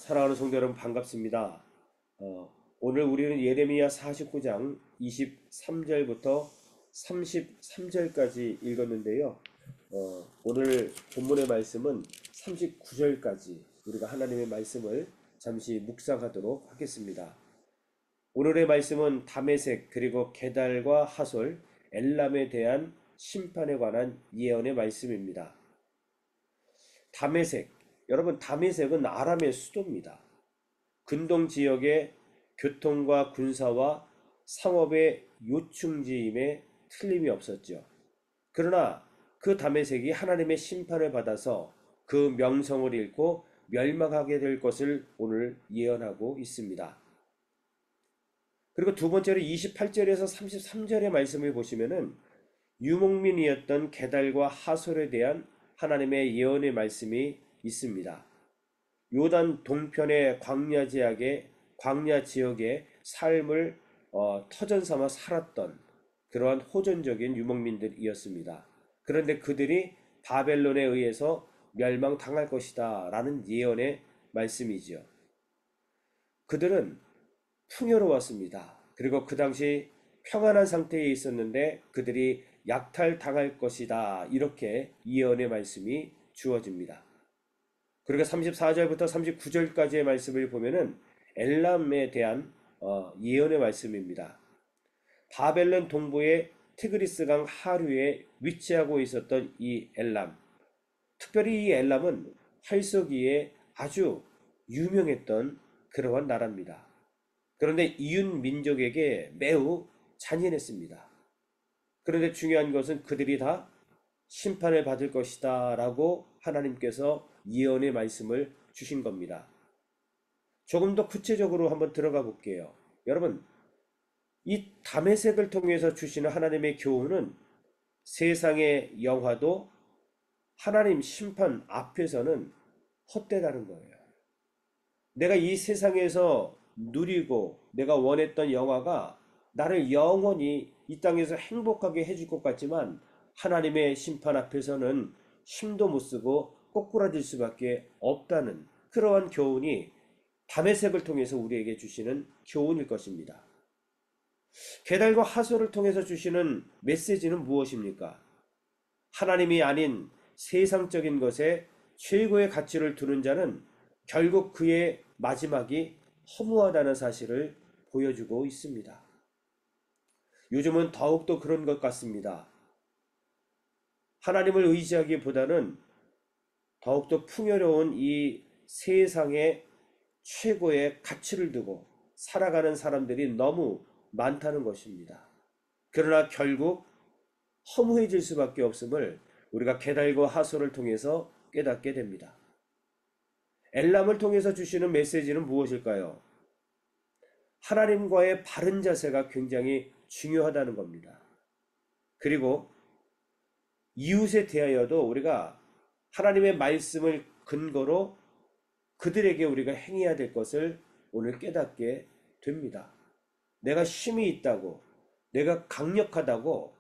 사랑하는 성도 여러분 반갑습니다. 오늘 우리는 예레미야 49장 23절부터 33절까지 읽었는데요. 오늘 본문의 말씀은 39절까지 우리가 하나님의 말씀을 잠시 묵상하도록 하겠습니다. 오늘의 말씀은 다메섹 그리고 게달과 하솔, 엘람에 대한 심판에 관한 예언의 말씀입니다. 다메섹, 여러분 다메섹은 아람의 수도입니다. 근동 지역의 교통과 군사와 상업의 요충지임에 틀림이 없었죠. 그러나 그 다메섹이 하나님의 심판을 받아서 그 명성을 잃고 멸망하게 될 것을 오늘 예언하고 있습니다. 그리고 두 번째로 28절에서 33절의 말씀을 보시면은 유목민이었던 게달과 하솔에 대한 하나님의 예언의 말씀이 있습니다. 요단 동편의 광야 지역의 삶을 터전 삼아 살았던 그러한 호전적인 유목민들이었습니다. 그런데 그들이 바벨론에 의해서 멸망당할 것이다 라는 예언의 말씀이지요. 그들은 풍요로웠습니다. 그리고 그 당시 평안한 상태에 있었는데 그들이 약탈당할 것이다 이렇게 예언의 말씀이 주어집니다. 그리고 34절부터 39절까지의 말씀을 보면은 엘람에 대한 예언의 말씀입니다. 바벨론 동부의 티그리스강 하류에 위치하고 있었던 이 엘람, 특별히 이 엘람은 활쏘기에 아주 유명했던 그러한 나라입니다. 그런데 이웃 민족에게 매우 잔인했습니다. 그런데 중요한 것은 그들이 다 심판을 받을 것이다 라고 하나님께서 예언의 말씀을 주신 겁니다. 조금 더 구체적으로 한번 들어가 볼게요. 여러분, 이 다메섹을 통해서 주시는 하나님의 교훈은 세상의 영화도 하나님 심판 앞에서는 헛되다는 거예요. 내가 이 세상에서 누리고 내가 원했던 영화가 나를 영원히 이 땅에서 행복하게 해줄 것 같지만 하나님의 심판 앞에서는 힘도 못 쓰고 꼬꾸라질 수밖에 없다는 그러한 교훈이 다메섹을 통해서 우리에게 주시는 교훈일 것입니다. 게달과 하솔을 통해서 주시는 메시지는 무엇입니까? 하나님이 아닌 세상적인 것에 최고의 가치를 두는 자는 결국 그의 마지막이 허무하다는 사실을 보여주고 있습니다. 요즘은 더욱더 그런 것 같습니다. 하나님을 의지하기보다는 더욱더 풍요로운 이 세상에 최고의 가치를 두고 살아가는 사람들이 너무 많다는 것입니다. 그러나 결국 허무해질 수밖에 없음을 우리가 게달과 하솔을 통해서 깨닫게 됩니다. 엘람을 통해서 주시는 메시지는 무엇일까요? 하나님과의 바른 자세가 굉장히 중요하다는 겁니다. 그리고 이웃에 대하여도 우리가 하나님의 말씀을 근거로 그들에게 우리가 행해야 될 것을 오늘 깨닫게 됩니다. 내가 힘이 있다고, 내가 강력하다고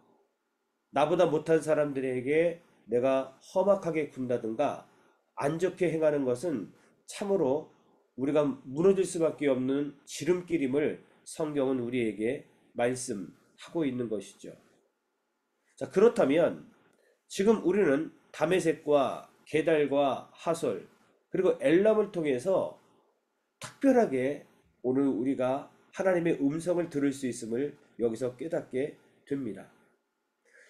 나보다 못한 사람들에게 내가 험악하게 군다든가 안 좋게 행하는 것은 참으로 우리가 무너질 수밖에 없는 지름길임을 성경은 우리에게 말씀하고 있는 것이죠. 자, 그렇다면 지금 우리는 다메섹과 게달과 하솔 그리고 엘람을 통해서 특별하게 오늘 우리가 하나님의 음성을 들을 수 있음을 여기서 깨닫게 됩니다.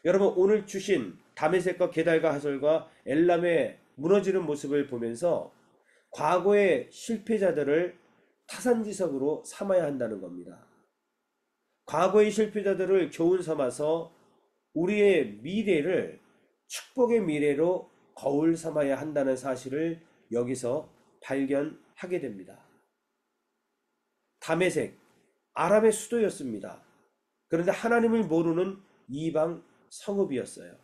여러분, 오늘 주신 다메섹과 게달과 하솔과 엘람의 무너지는 모습을 보면서 과거의 실패자들을 타산지석으로 삼아야 한다는 겁니다. 과거의 실패자들을 교훈 삼아서 우리의 미래를 축복의 미래로 거울 삼아야 한다는 사실을 여기서 발견하게 됩니다. 다메섹, 아람의 수도였습니다. 그런데 하나님을 모르는 이방 성읍이었어요.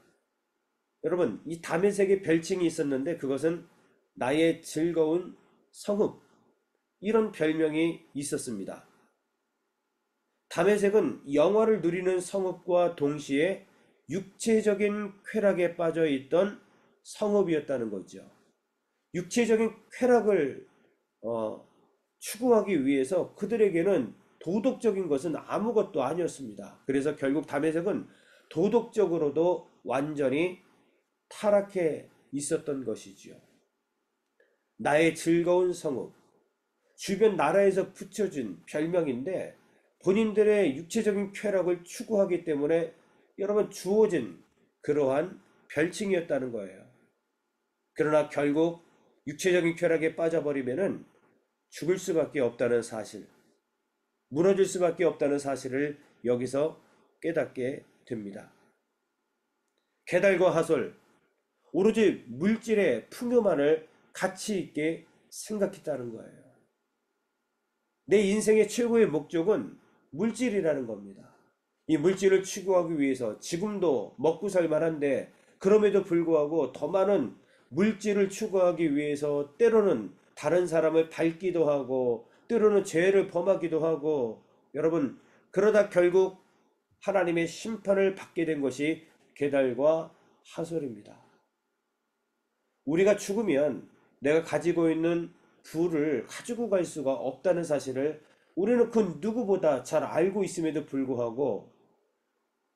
여러분, 이 다메섹의 별칭이 있었는데 그것은 나의 즐거운 성읍, 이런 별명이 있었습니다. 다메섹은 영화를 누리는 성읍과 동시에 육체적인 쾌락에 빠져 있던 성읍이었다는 거죠. 육체적인 쾌락을 어, 추구하기 위해서 그들에게는 도덕적인 것은 아무것도 아니었습니다. 그래서 결국 다메섹은 도덕적으로도 완전히 타락해 있었던 것이지요. 나의 즐거운 성읍, 주변 나라에서 붙여준 별명인데 본인들의 육체적인 쾌락을 추구하기 때문에 여러분 주어진 그러한 별칭이었다는 거예요. 그러나 결국 육체적인 쾌락에 빠져버리면은 죽을 수밖에 없다는 사실, 무너질 수밖에 없다는 사실을 여기서 깨닫게 됩니다. 게달과 하솔, 오로지 물질의 풍요만을 가치 있게 생각했다는 거예요. 내 인생의 최고의 목적은 물질이라는 겁니다. 이 물질을 추구하기 위해서 지금도 먹고 살 만한데 그럼에도 불구하고 더 많은 물질을 추구하기 위해서 때로는 다른 사람을 밟기도 하고 때로는 죄를 범하기도 하고 여러분 그러다 결국 하나님의 심판을 받게 된 것이 게달과 하솔입니다. 우리가 죽으면 내가 가지고 있는 부를 가지고 갈 수가 없다는 사실을 우리는 그 누구보다 잘 알고 있음에도 불구하고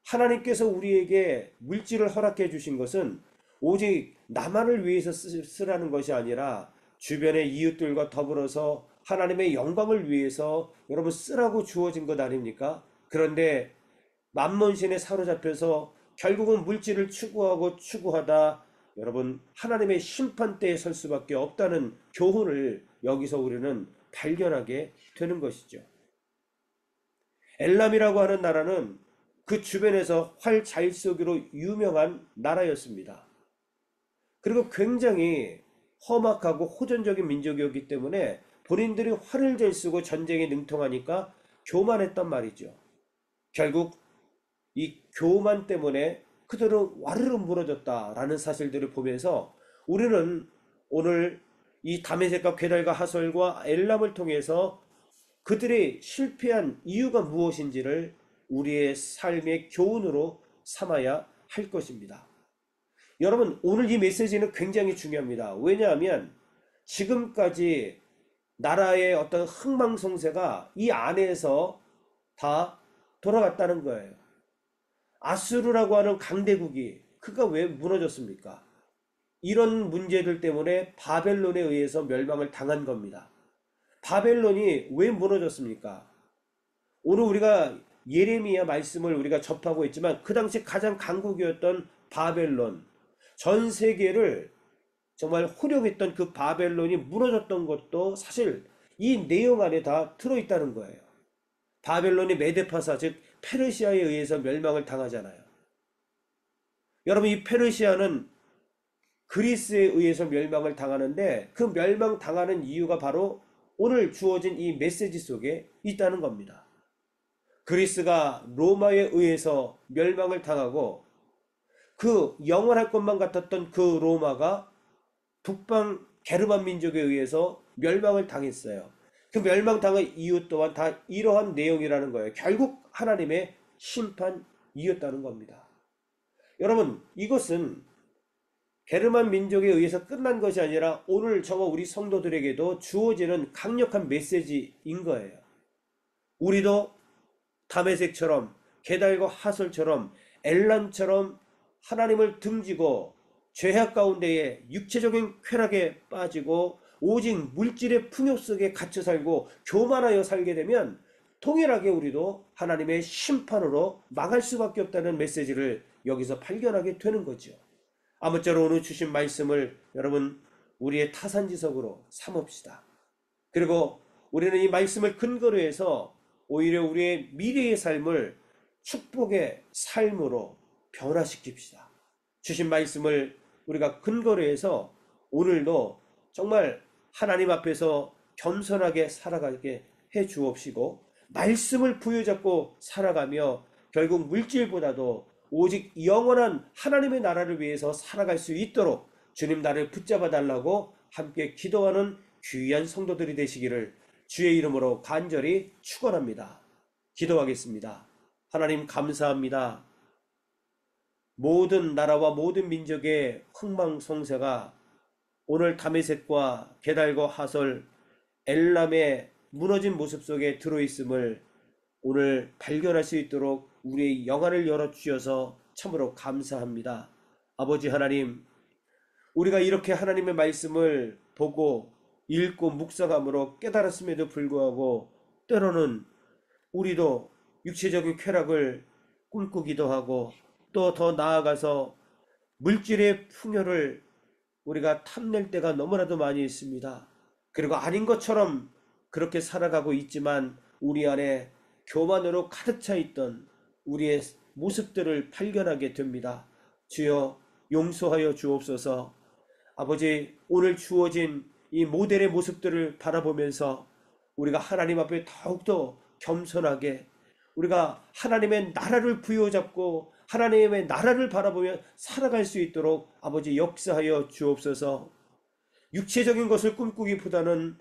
하나님께서 우리에게 물질을 허락해 주신 것은 오직 나만을 위해서 쓰라는 것이 아니라 주변의 이웃들과 더불어서 하나님의 영광을 위해서 여러분 쓰라고 주어진 것 아닙니까? 그런데 만몬신에 사로잡혀서 결국은 물질을 추구하고 추구하다 여러분 하나님의 심판대에 설 수밖에 없다는 교훈을 여기서 우리는 발견하게 되는 것이죠. 엘람이라고 하는 나라는 그 주변에서 활 잘 쏘기로 유명한 나라였습니다. 그리고 굉장히 험악하고 호전적인 민족이었기 때문에 본인들이 활을 잘 쓰고 전쟁에 능통하니까 교만했단 말이죠. 결국 이 교만 때문에 그들은 와르르 무너졌다라는 사실들을 보면서 우리는 오늘 이 다메섹과 게달과 하솔과 엘람을 통해서 그들의 실패한 이유가 무엇인지를 우리의 삶의 교훈으로 삼아야 할 것입니다. 여러분 오늘 이 메시지는 굉장히 중요합니다. 왜냐하면 지금까지 나라의 어떤 흥망성쇠가 이 안에서 다 돌아갔다는 거예요. 아수르라고 하는 강대국이 그가 왜 무너졌습니까? 이런 문제들 때문에 바벨론에 의해서 멸망을 당한 겁니다. 바벨론이 왜 무너졌습니까? 오늘 우리가 예레미야 말씀을 우리가 접하고 있지만 그 당시 가장 강국이었던 바벨론, 전 세계를 정말 호령했던 그 바벨론이 무너졌던 것도 사실 이 내용 안에 다 들어있다는 거예요. 바벨론이 메데파사 즉 페르시아에 의해서 멸망을 당하잖아요. 여러분 이 페르시아는 그리스에 의해서 멸망을 당하는데 그 멸망 당하는 이유가 바로 오늘 주어진 이 메시지 속에 있다는 겁니다. 그리스가 로마에 의해서 멸망을 당하고 그 영원할 것만 같았던 그 로마가 북방 게르만 민족에 의해서 멸망을 당했어요. 그 멸망당한 이유 또한 다 이러한 내용이라는 거예요. 결국 하나님의 심판이었다는 겁니다. 여러분 이것은 게르만 민족에 의해서 끝난 것이 아니라 오늘 저와 우리 성도들에게도 주어지는 강력한 메시지인 거예요. 우리도 다메섹처럼 게달과 하솔처럼 엘람처럼 하나님을 등지고 죄악 가운데에 육체적인 쾌락에 빠지고 오직 물질의 풍요 속에 갇혀 살고 교만하여 살게 되면 동일하게 우리도 하나님의 심판으로 망할 수밖에 없다는 메시지를 여기서 발견하게 되는 거죠. 아무쪼록 오늘 주신 말씀을 여러분 우리의 타산지석으로 삼읍시다. 그리고 우리는 이 말씀을 근거로 해서 오히려 우리의 미래의 삶을 축복의 삶으로 변화시킵시다. 주신 말씀을 우리가 근거로 해서 오늘도 정말 하나님 앞에서 겸손하게 살아가게 해 주옵시고 말씀을 부여잡고 살아가며 결국 물질보다도 오직 영원한 하나님의 나라를 위해서 살아갈 수 있도록 주님 나를 붙잡아 달라고 함께 기도하는 귀한 성도들이 되시기를 주의 이름으로 간절히 축원합니다. 기도하겠습니다. 하나님 감사합니다. 모든 나라와 모든 민족의 흥망성쇠가 오늘 다메섹과 게달과 하솔, 엘람의 무너진 모습 속에 들어있음을 오늘 발견할 수 있도록 우리의 영안을 열어주셔서 참으로 감사합니다. 아버지 하나님, 우리가 이렇게 하나님의 말씀을 보고 읽고 묵상함으로 깨달았음에도 불구하고 때로는 우리도 육체적인 쾌락을 꿈꾸기도 하고 또 더 나아가서 물질의 풍요를 우리가 탐낼 때가 너무나도 많이 있습니다. 그리고 아닌 것처럼 그렇게 살아가고 있지만 우리 안에 교만으로 가득 차 있던 우리의 모습들을 발견하게 됩니다. 주여 용서하여 주옵소서. 아버지, 오늘 주어진 이 모델의 모습들을 바라보면서 우리가 하나님 앞에 더욱더 겸손하게 우리가 하나님의 나라를 부여잡고 하나님의 나라를 바라보며 살아갈 수 있도록 아버지 역사하여 주옵소서. 육체적인 것을 꿈꾸기보다는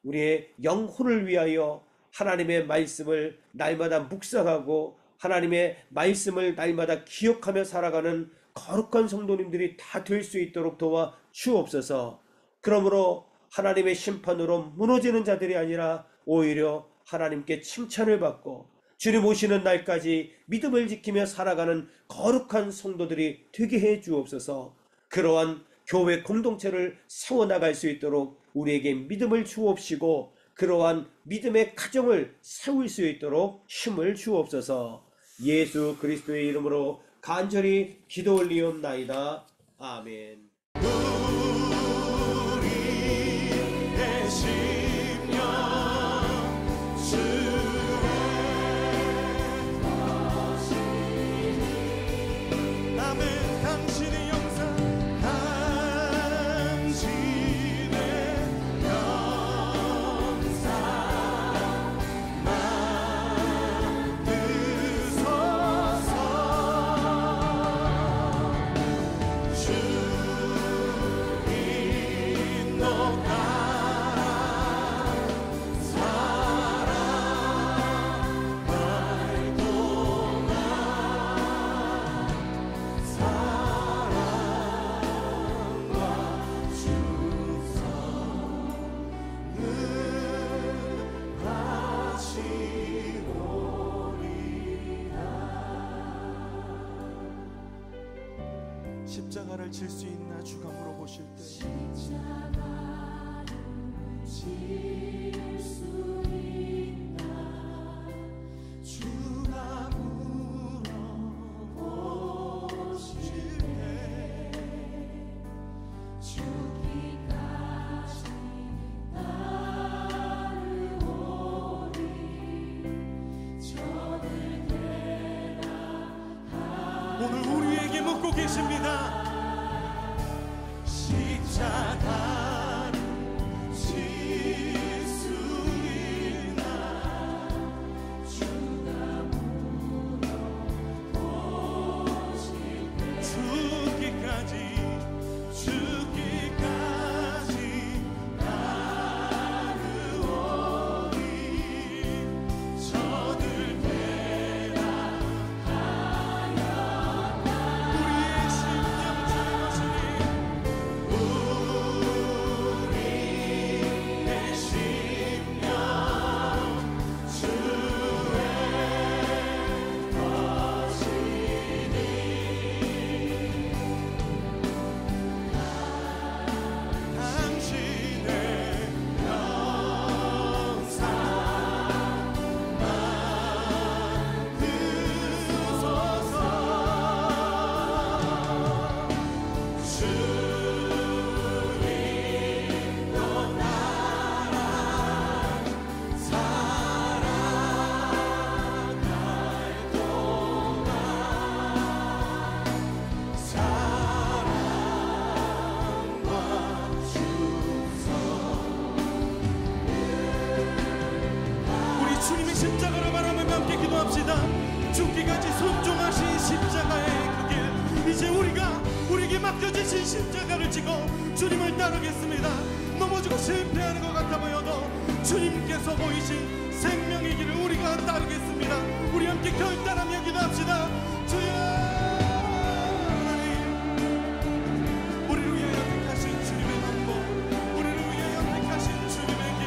우리의 영혼을 위하여 하나님의 말씀을 날마다 묵상하고 하나님의 말씀을 날마다 기억하며 살아가는 거룩한 성도님들이 다 될 수 있도록 도와 주옵소서. 그러므로 하나님의 심판으로 무너지는 자들이 아니라 오히려 하나님께 칭찬을 받고 주님 오시는 날까지 믿음을 지키며 살아가는 거룩한 성도들이 되게 해 주옵소서. 그러한 교회 공동체를 세워나갈 수 있도록 우리에게 믿음을 주옵시고 그러한 믿음의 가정을 세울 수 있도록 힘을 주옵소서. 예수 그리스도의 이름으로 간절히 기도 올리옵나이다. 아멘. 우리의 심령 주의 남은 당신의 영상 당신의 영상 만드소서. 십자가를 질 수 있나 주가 물어보실 때 십자가를 질 수 있나 주가 물어보실 때 죽기까지 따르오리 저를 대라하리. 오늘 우리에게 묻고 계십니다. 십자가를 질 수 있나 주가 물어보실 때 죽기까지 따르오리 저들 우리의 심령 주의 십자가를 바라보며 함께 기도합시다. 죽기까지 순종하신 십자가의 그 길, 이제 우리에게 맡겨주신 십자가를 지고 주님을 따르겠습니다. 넘어지고 실패하는 것 같아 보여도 주님께서 보이신 생명의 길을 우리가 따르겠습니다. 우리 함께 결단하며 기도합시다. 주여 하나님, 우리를 위하여 택하신 주님의 방법, 우리를 위하여 택하신 주님의 길,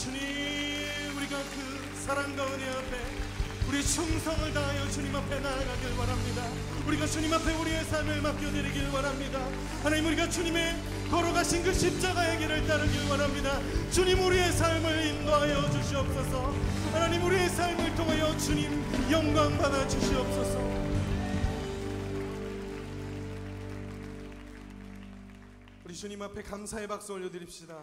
주님, 우리가 그 사랑과 은혜 앞에 우리 충성을 다하여 주님 앞에 나아가길 원합니다. 우리가 주님 앞에 우리의 삶을 맡겨드리길 원합니다. 하나님, 우리가 주님의 걸어가신 그 십자가의 길을 따르길 원합니다. 주님, 우리의 삶을 인도하여 주시옵소서. 하나님, 우리의 삶을 통하여 주님 영광 받아 주시옵소서. 우리 주님 앞에 감사의 박수 올려드립시다.